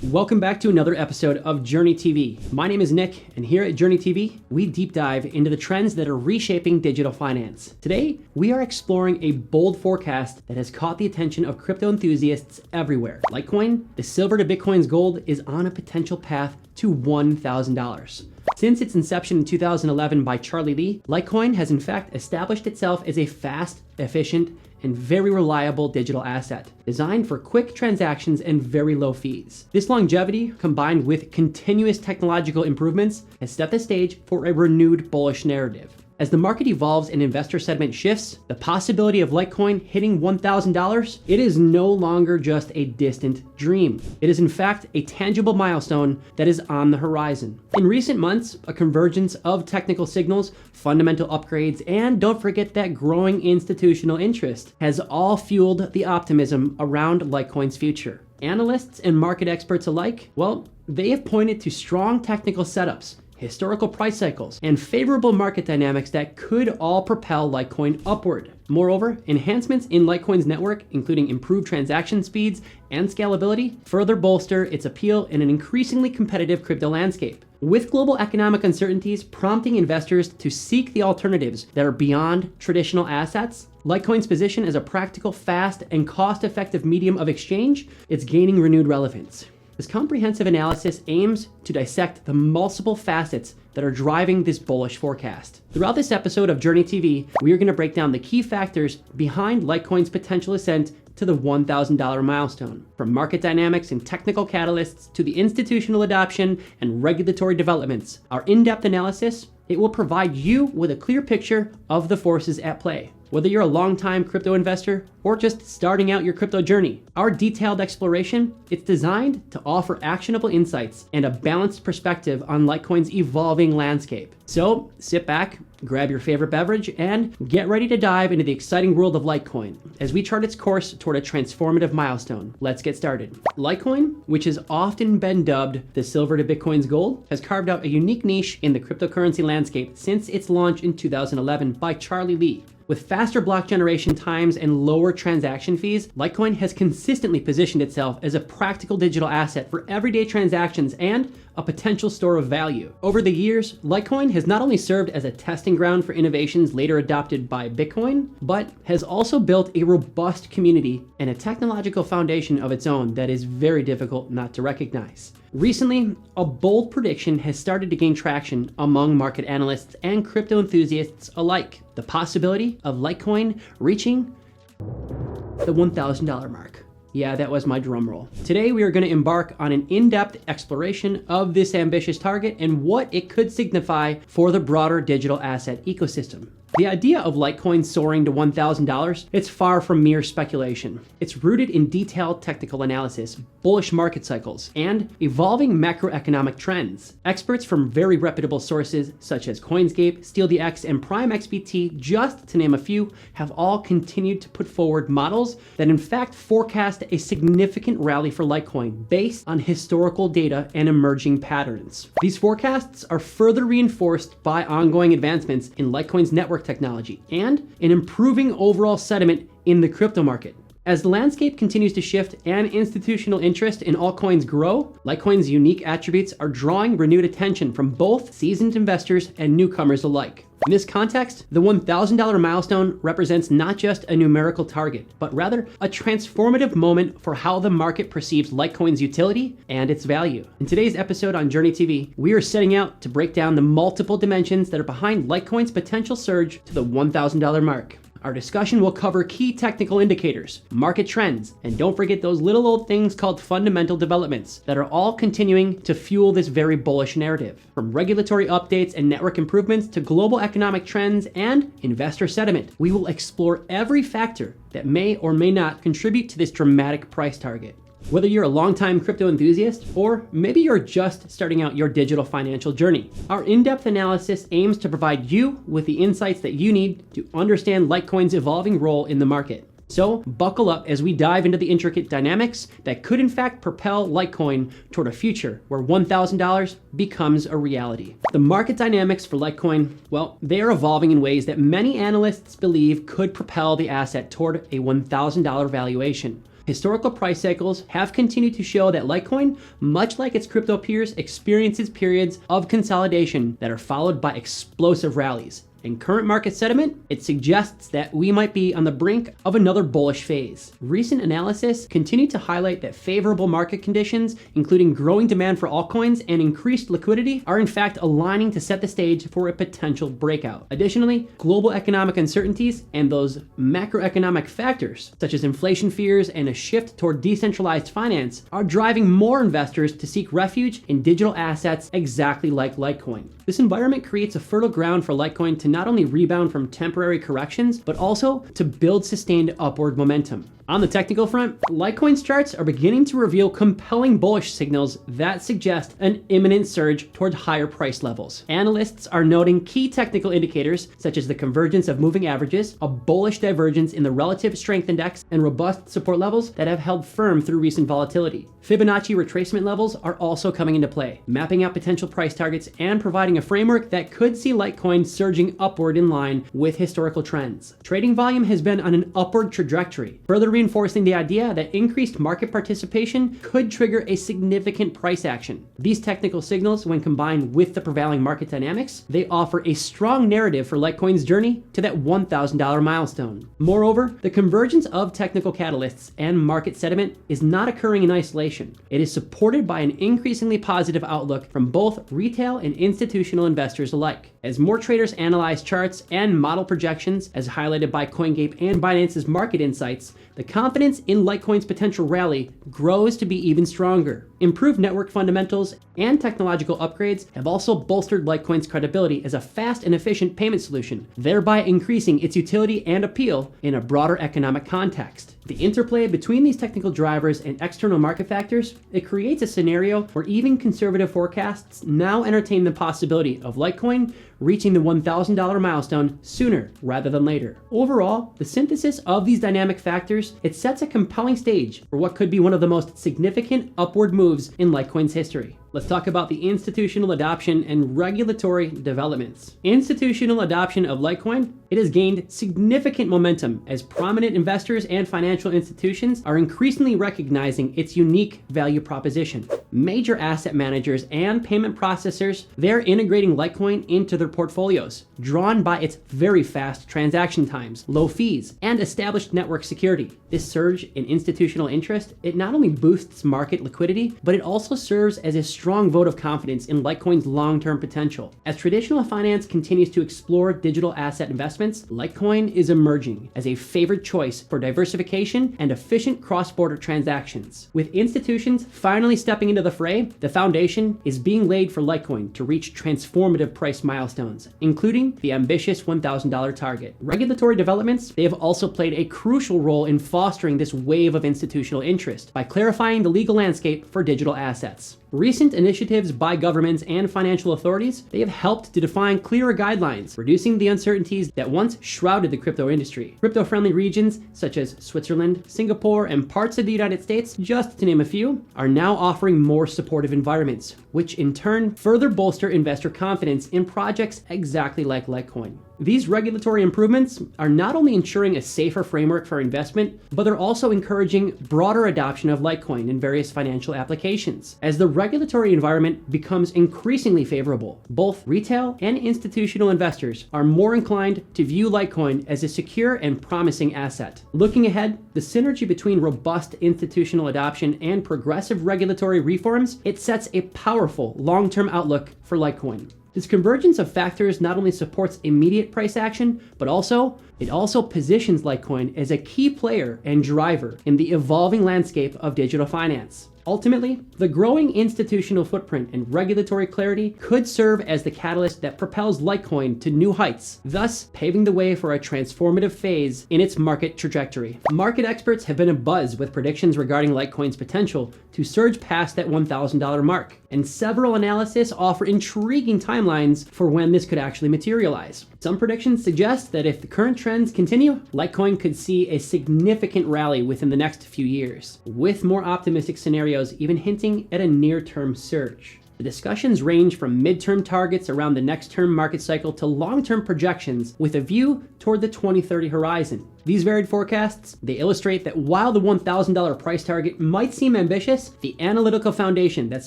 Welcome back to another episode of Journey TV. My name is Nick, and here at Journey TV, we deep dive into the trends that are reshaping digital finance. Today, we are exploring a bold forecast that has caught the attention of crypto enthusiasts everywhere. Litecoin, the silver to Bitcoin's gold, is on a potential path to $1,000. Since its inception in 2011 by Charlie Lee, Litecoin has in fact established itself as a fast, efficient, and very reliable digital asset, designed for quick transactions and very low fees. This longevity, combined with continuous technological improvements, has set the stage for a renewed bullish narrative. As the market evolves and investor sentiment shifts, the possibility of Litecoin hitting $1,000, it is no longer just a distant dream. It is in fact a tangible milestone that is on the horizon. In recent months, a convergence of technical signals, fundamental upgrades, and don't forget that growing institutional interest has all fueled the optimism around Litecoin's future. Analysts and market experts alike, well, they have pointed to strong technical setups, historical price cycles, and favorable market dynamics that could all propel Litecoin upward. Moreover, enhancements in Litecoin's network, including improved transaction speeds and scalability, further bolster its appeal in an increasingly competitive crypto landscape. With global economic uncertainties prompting investors to seek the alternatives that are beyond traditional assets, Litecoin's position as a practical, fast, and cost-effective medium of exchange, it's gaining renewed relevance. This comprehensive analysis aims to dissect the multiple facets that are driving this bullish forecast. Throughout this episode of Journey TV, we are going to break down the key factors behind Litecoin's potential ascent to the $1,000 milestone. From market dynamics and technical catalysts to the institutional adoption and regulatory developments, our in-depth analysis, it will provide you with a clear picture of the forces at play. Whether you're a long-time crypto investor or just starting out your crypto journey, our detailed exploration, it's designed to offer actionable insights and a balanced perspective on Litecoin's evolving landscape. So sit back, grab your favorite beverage, and get ready to dive into the exciting world of Litecoin as we chart its course toward a transformative milestone. Let's get started. Litecoin, which has often been dubbed the silver to Bitcoin's gold, has carved out a unique niche in the cryptocurrency landscape since its launch in 2011 by Charlie Lee. With faster block generation times and lower transaction fees, Litecoin has consistently positioned itself as a practical digital asset for everyday transactions and a potential store of value. Over the years, Litecoin has not only served as a testing ground for innovations later adopted by Bitcoin, but has also built a robust community and a technological foundation of its own that is very difficult not to recognize. Recently, a bold prediction has started to gain traction among market analysts and crypto enthusiasts alike: the possibility of Litecoin reaching the $1,000 mark. Yeah, that was my drum roll. Today, we are going to embark on an in-depth exploration of this ambitious target and what it could signify for the broader digital asset ecosystem. The idea of Litecoin soaring to $1,000, it's far from mere speculation. It's rooted in detailed technical analysis, bullish market cycles, and evolving macroeconomic trends. Experts from very reputable sources such as Coinscape, SteelDX, and Prime XBT, just to name a few, have all continued to put forward models that in fact forecast a significant rally for Litecoin based on historical data and emerging patterns. These forecasts are further reinforced by ongoing advancements in Litecoin's network technology and an improving overall sentiment in the crypto market. As the landscape continues to shift and institutional interest in altcoins grow, Litecoin's unique attributes are drawing renewed attention from both seasoned investors and newcomers alike. In this context, the $1,000 milestone represents not just a numerical target, but rather a transformative moment for how the market perceives Litecoin's utility and its value. In today's episode on Journey TV, we are setting out to break down the multiple dimensions that are behind Litecoin's potential surge to the $1,000 mark. Our discussion will cover key technical indicators, market trends, and don't forget those little old things called fundamental developments that are all continuing to fuel this very bullish narrative. From regulatory updates and network improvements to global economic trends and investor sentiment, we will explore every factor that may or may not contribute to this dramatic price target. Whether you're a longtime crypto enthusiast or maybe you're just starting out your digital financial journey, our in-depth analysis aims to provide you with the insights that you need to understand Litecoin's evolving role in the market. So buckle up as we dive into the intricate dynamics that could in fact propel Litecoin toward a future where $1,000 becomes a reality. The market dynamics for Litecoin, well, they are evolving in ways that many analysts believe could propel the asset toward a $1,000 valuation. Historical price cycles have continued to show that Litecoin, much like its crypto peers, experiences periods of consolidation that are followed by explosive rallies. In current market sentiment, it suggests that we might be on the brink of another bullish phase. Recent analysis continued to highlight that favorable market conditions, including growing demand for altcoins and increased liquidity, are in fact aligning to set the stage for a potential breakout. Additionally, global economic uncertainties and those macroeconomic factors, such as inflation fears and a shift toward decentralized finance, are driving more investors to seek refuge in digital assets exactly like Litecoin. This environment creates a fertile ground for Litecoin to not only rebound from temporary corrections, but also to build sustained upward momentum. On the technical front, Litecoin's charts are beginning to reveal compelling bullish signals that suggest an imminent surge toward higher price levels. Analysts are noting key technical indicators such as the convergence of moving averages, a bullish divergence in the relative strength index, and robust support levels that have held firm through recent volatility. Fibonacci retracement levels are also coming into play, mapping out potential price targets and providing a framework that could see Litecoin surging upward in line with historical trends. Trading volume has been on an upward trajectory, further reinforcing the idea that increased market participation could trigger a significant price action. These technical signals, when combined with the prevailing market dynamics, they offer a strong narrative for Litecoin's journey to that $1,000 milestone. Moreover, the convergence of technical catalysts and market sentiment is not occurring in isolation. It is supported by an increasingly positive outlook from both retail and institutional investors alike. As more traders analyze charts and model projections, as highlighted by CoinGape and Binance's market insights, the confidence in Litecoin's potential rally grows to be even stronger. Improved network fundamentals and technological upgrades have also bolstered Litecoin's credibility as a fast and efficient payment solution, thereby increasing its utility and appeal in a broader economic context. The interplay between these technical drivers and external market factors, it creates a scenario where even conservative forecasts now entertain the possibility of Litecoin reaching the $1,000 milestone sooner rather than later. Overall, the synthesis of these dynamic factors, it sets a compelling stage for what could be one of the most significant upward moves in Litecoin's history. Let's talk about the institutional adoption and regulatory developments. Institutional adoption of Litecoin, it has gained significant momentum as prominent investors and financial institutions are increasingly recognizing its unique value proposition. Major asset managers and payment processors, they're integrating Litecoin into their portfolios, drawn by its very fast transaction times, low fees, and established network security. This surge in institutional interest, it not only boosts market liquidity, but it also serves as a strong vote of confidence in Litecoin's long-term potential. As traditional finance continues to explore digital asset investments, Litecoin is emerging as a favored choice for diversification and efficient cross-border transactions. With institutions finally stepping into the fray, the foundation is being laid for Litecoin to reach transformative price milestones, including the ambitious $1,000 target. Regulatory developments, they have also played a crucial role in fostering this wave of institutional interest by clarifying the legal landscape for digital assets. Recent initiatives by governments and financial authorities, they have helped to define clearer guidelines, reducing the uncertainties that once shrouded the crypto industry. Crypto-friendly regions such as Switzerland, Singapore, and parts of the United States, just to name a few, are now offering more supportive environments, which in turn further bolster investor confidence in projects exactly like Litecoin. These regulatory improvements are not only ensuring a safer framework for investment, but they're also encouraging broader adoption of Litecoin in various financial applications. As the regulatory environment becomes increasingly favorable, both retail and institutional investors are more inclined to view Litecoin as a secure and promising asset. Looking ahead, the synergy between robust institutional adoption and progressive regulatory reforms, it sets a powerful long-term outlook for Litecoin. This convergence of factors not only supports immediate price action, but it also positions Litecoin as a key player and driver in the evolving landscape of digital finance. Ultimately, the growing institutional footprint and regulatory clarity could serve as the catalyst that propels Litecoin to new heights, thus paving the way for a transformative phase in its market trajectory. Market experts have been abuzz with predictions regarding Litecoin's potential to surge past that $1,000 mark, and several analyses offer intriguing timelines for when this could actually materialize. Some predictions suggest that if the current trends continue, Litecoin could see a significant rally within the next few years, with more optimistic scenarios even hinting at a near-term surge. The discussions range from midterm targets around the next term market cycle to long-term projections with a view toward the 2030 horizon. These varied forecasts, they illustrate that while the $1,000 price target might seem ambitious, the analytical foundation that's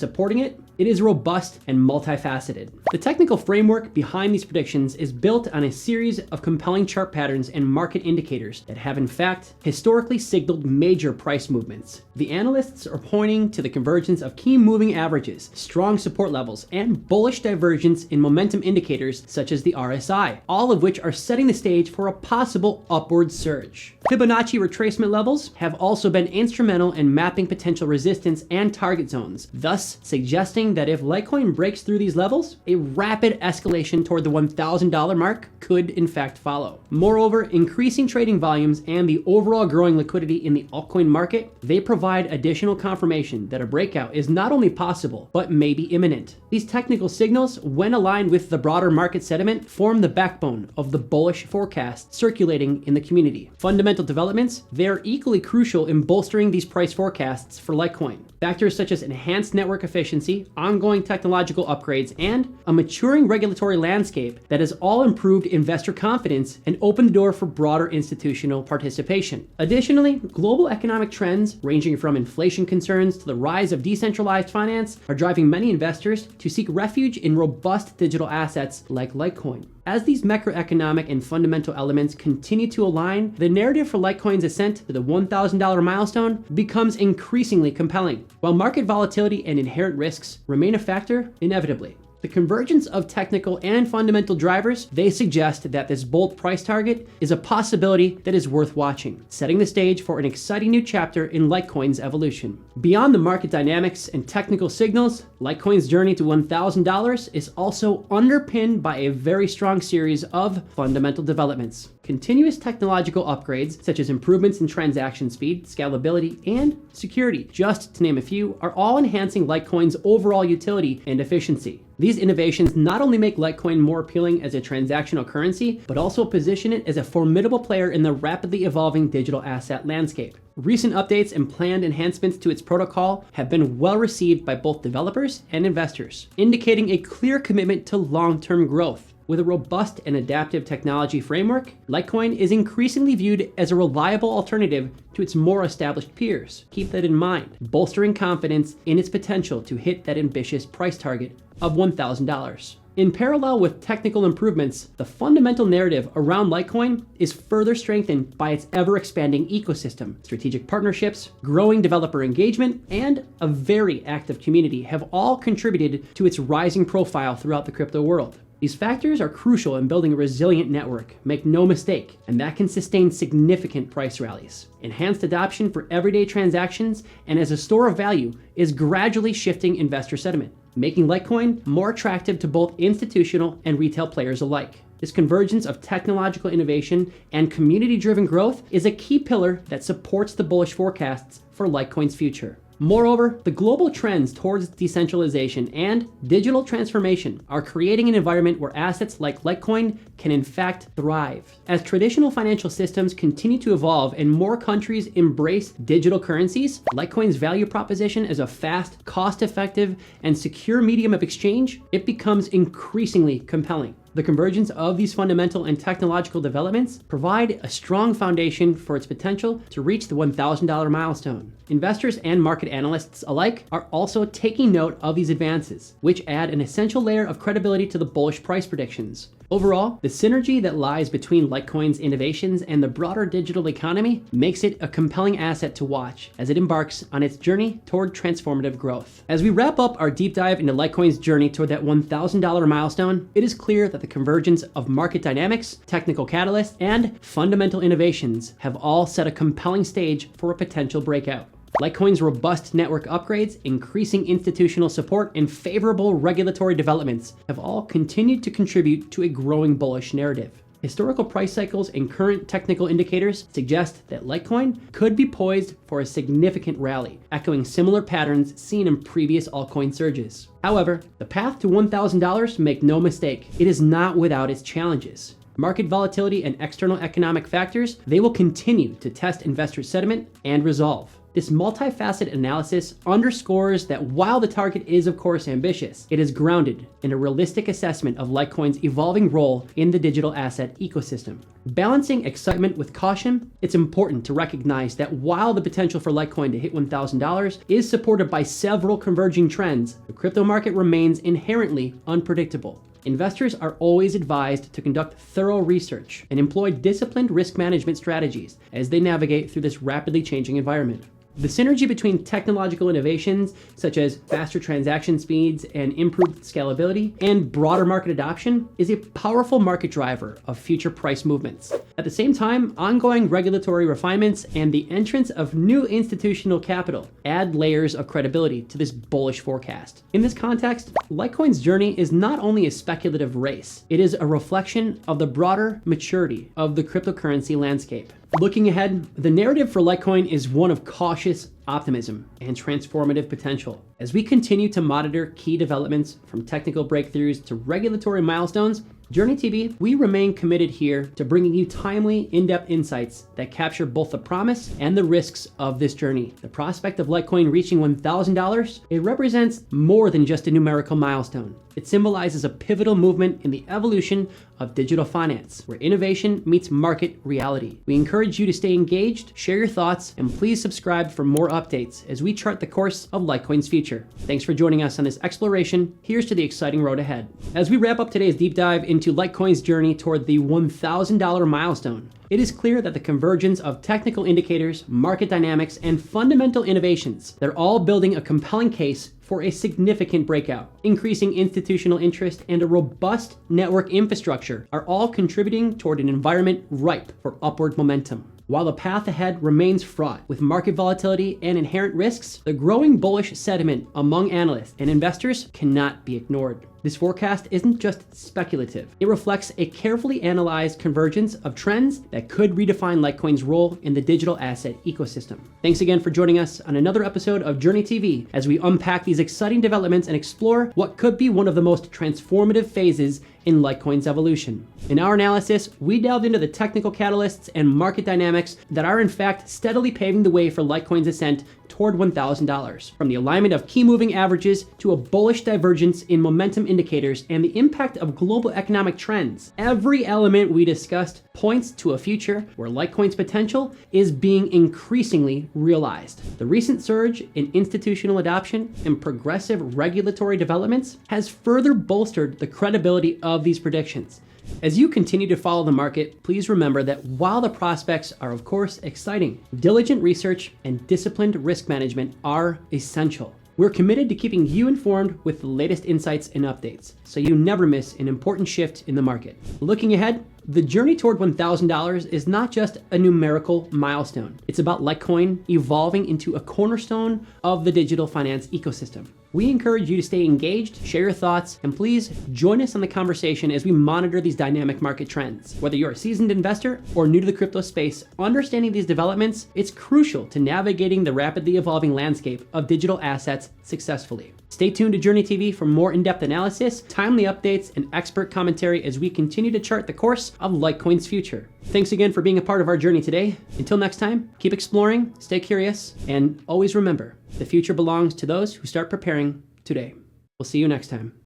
supporting it is robust and multifaceted. The technical framework behind these predictions is built on a series of compelling chart patterns and market indicators that have in fact historically signaled major price movements. The analysts are pointing to the convergence of key moving averages, strong support levels, and bullish divergence in momentum indicators such as the RSI, all of which are setting the stage for a possible upward surge. Fibonacci retracement levels have also been instrumental in mapping potential resistance and target zones, thus suggesting that if Litecoin breaks through these levels, a rapid escalation toward the $1,000 mark could in fact follow. Moreover, increasing trading volumes and the overall growing liquidity in the altcoin market, they provide additional confirmation that a breakout is not only possible, but may be imminent. These technical signals, when aligned with the broader market sentiment, form the backbone of the bullish forecast circulating in the community. Fundamental developments, they are equally crucial in bolstering these price forecasts for Litecoin. Factors such as enhanced network efficiency, ongoing technological upgrades, and a maturing regulatory landscape that has all improved investor confidence and opened the door for broader institutional participation. Additionally, global economic trends, ranging from inflation concerns to the rise of decentralized finance, are driving many investors to seek refuge in robust digital assets like Litecoin. As these macroeconomic and fundamental elements continue to align, the narrative for Litecoin's ascent to the $1,000 milestone becomes increasingly compelling. While market volatility and inherent risks remain a factor, inevitably, the convergence of technical and fundamental drivers, they suggest that this bold price target is a possibility that is worth watching, setting the stage for an exciting new chapter in Litecoin's evolution. Beyond the market dynamics and technical signals, Litecoin's journey to $1,000 is also underpinned by a very strong series of fundamental developments. Continuous technological upgrades, such as improvements in transaction speed, scalability, and security, just to name a few, are all enhancing Litecoin's overall utility and efficiency. These innovations not only make Litecoin more appealing as a transactional currency, but also position it as a formidable player in the rapidly evolving digital asset landscape. Recent updates and planned enhancements to its protocol have been well received by both developers and investors, indicating a clear commitment to long-term growth. With a robust and adaptive technology framework, Litecoin is increasingly viewed as a reliable alternative to its more established peers. Keep that in mind, bolstering confidence in its potential to hit that ambitious price target of $1,000. In parallel with technical improvements, the fundamental narrative around Litecoin is further strengthened by its ever-expanding ecosystem. Strategic partnerships, growing developer engagement, and a very active community have all contributed to its rising profile throughout the crypto world. These factors are crucial in building a resilient network, make no mistake, and that can sustain significant price rallies. Enhanced adoption for everyday transactions and as a store of value is gradually shifting investor sentiment, making Litecoin more attractive to both institutional and retail players alike. This convergence of technological innovation and community-driven growth is a key pillar that supports the bullish forecasts for Litecoin's future. Moreover, the global trends towards decentralization and digital transformation are creating an environment where assets like Litecoin can in fact thrive. As traditional financial systems continue to evolve and more countries embrace digital currencies, Litecoin's value proposition as a fast, cost-effective, and secure medium of exchange, it becomes increasingly compelling. The convergence of these fundamental and technological developments provide a strong foundation for its potential to reach the $1,000 milestone. Investors and market analysts alike are also taking note of these advances, which add an essential layer of credibility to the bullish price predictions. Overall, the synergy that lies between Litecoin's innovations and the broader digital economy makes it a compelling asset to watch as it embarks on its journey toward transformative growth. As we wrap up our deep dive into Litecoin's journey toward that $1,000 milestone, it is clear that the convergence of market dynamics, technical catalysts, and fundamental innovations have all set a compelling stage for a potential breakout. Litecoin's robust network upgrades, increasing institutional support, and favorable regulatory developments have all continued to contribute to a growing bullish narrative. Historical price cycles and current technical indicators suggest that Litecoin could be poised for a significant rally, echoing similar patterns seen in previous altcoin surges. However, the path to $1,000, make no mistake, it is not without its challenges. Market volatility and external economic factors, they will continue to test investor sentiment and resolve. This multifaceted analysis underscores that while the target is of course ambitious, it is grounded in a realistic assessment of Litecoin's evolving role in the digital asset ecosystem. Balancing excitement with caution, it's important to recognize that while the potential for Litecoin to hit $1,000 is supported by several converging trends, the crypto market remains inherently unpredictable. Investors are always advised to conduct thorough research and employ disciplined risk management strategies as they navigate through this rapidly changing environment. The synergy between technological innovations, such as faster transaction speeds and improved scalability, and broader market adoption is a powerful market driver of future price movements. At the same time, ongoing regulatory refinements and the entrance of new institutional capital add layers of credibility to this bullish forecast. In this context, Litecoin's journey is not only a speculative race, it is a reflection of the broader maturity of the cryptocurrency landscape. Looking ahead, the narrative for Litecoin is one of cautious optimism and transformative potential. As we continue to monitor key developments from technical breakthroughs to regulatory milestones, Journey TV, we remain committed here to bringing you timely, in-depth insights that capture both the promise and the risks of this journey. The prospect of Litecoin reaching $1,000, it represents more than just a numerical milestone. It symbolizes a pivotal movement in the evolution of digital finance, where innovation meets market reality. We encourage you to stay engaged, share your thoughts, and please subscribe for more updates as we chart the course of Litecoin's future. Thanks for joining us on this exploration. Here's to the exciting road ahead. As we wrap up today's deep dive into Litecoin's journey toward the $1,000 milestone, it is clear that the convergence of technical indicators, market dynamics, and fundamental innovations, they're all building a compelling case for a significant breakout. Increasing institutional interest and a robust network infrastructure are all contributing toward an environment ripe for upward momentum. While the path ahead remains fraught with market volatility and inherent risks, the growing bullish sentiment among analysts and investors cannot be ignored. This forecast isn't just speculative. It reflects a carefully analyzed convergence of trends that could redefine Litecoin's role in the digital asset ecosystem. Thanks again for joining us on another episode of Journey TV as we unpack these exciting developments and explore what could be one of the most transformative phases in Litecoin's evolution. In our analysis, we delved into the technical catalysts and market dynamics that are in fact steadily paving the way for Litecoin's ascent toward $1,000. From the alignment of key moving averages to a bullish divergence in momentum indicators and the impact of global economic trends, every element we discussed points to a future where Litecoin's potential is being increasingly realized. The recent surge in institutional adoption and progressive regulatory developments has further bolstered the credibility of these predictions. As you continue to follow the market, please remember that while the prospects are of course exciting, diligent research and disciplined risk management are essential. We're committed to keeping you informed with the latest insights and updates, so you never miss an important shift in the market. Looking ahead, the journey toward $1,000 is not just a numerical milestone. It's about Litecoin evolving into a cornerstone of the digital finance ecosystem. We encourage you to stay engaged, share your thoughts, and please join us on the conversation as we monitor these dynamic market trends. Whether you're a seasoned investor or new to the crypto space, understanding these developments, it's crucial to navigating the rapidly evolving landscape of digital assets successfully. Stay tuned to Journey TV for more in-depth analysis, timely updates, and expert commentary as we continue to chart the course of Litecoin's future. Thanks again for being a part of our journey today. Until next time, keep exploring, stay curious, and always remember, the future belongs to those who start preparing today. We'll see you next time.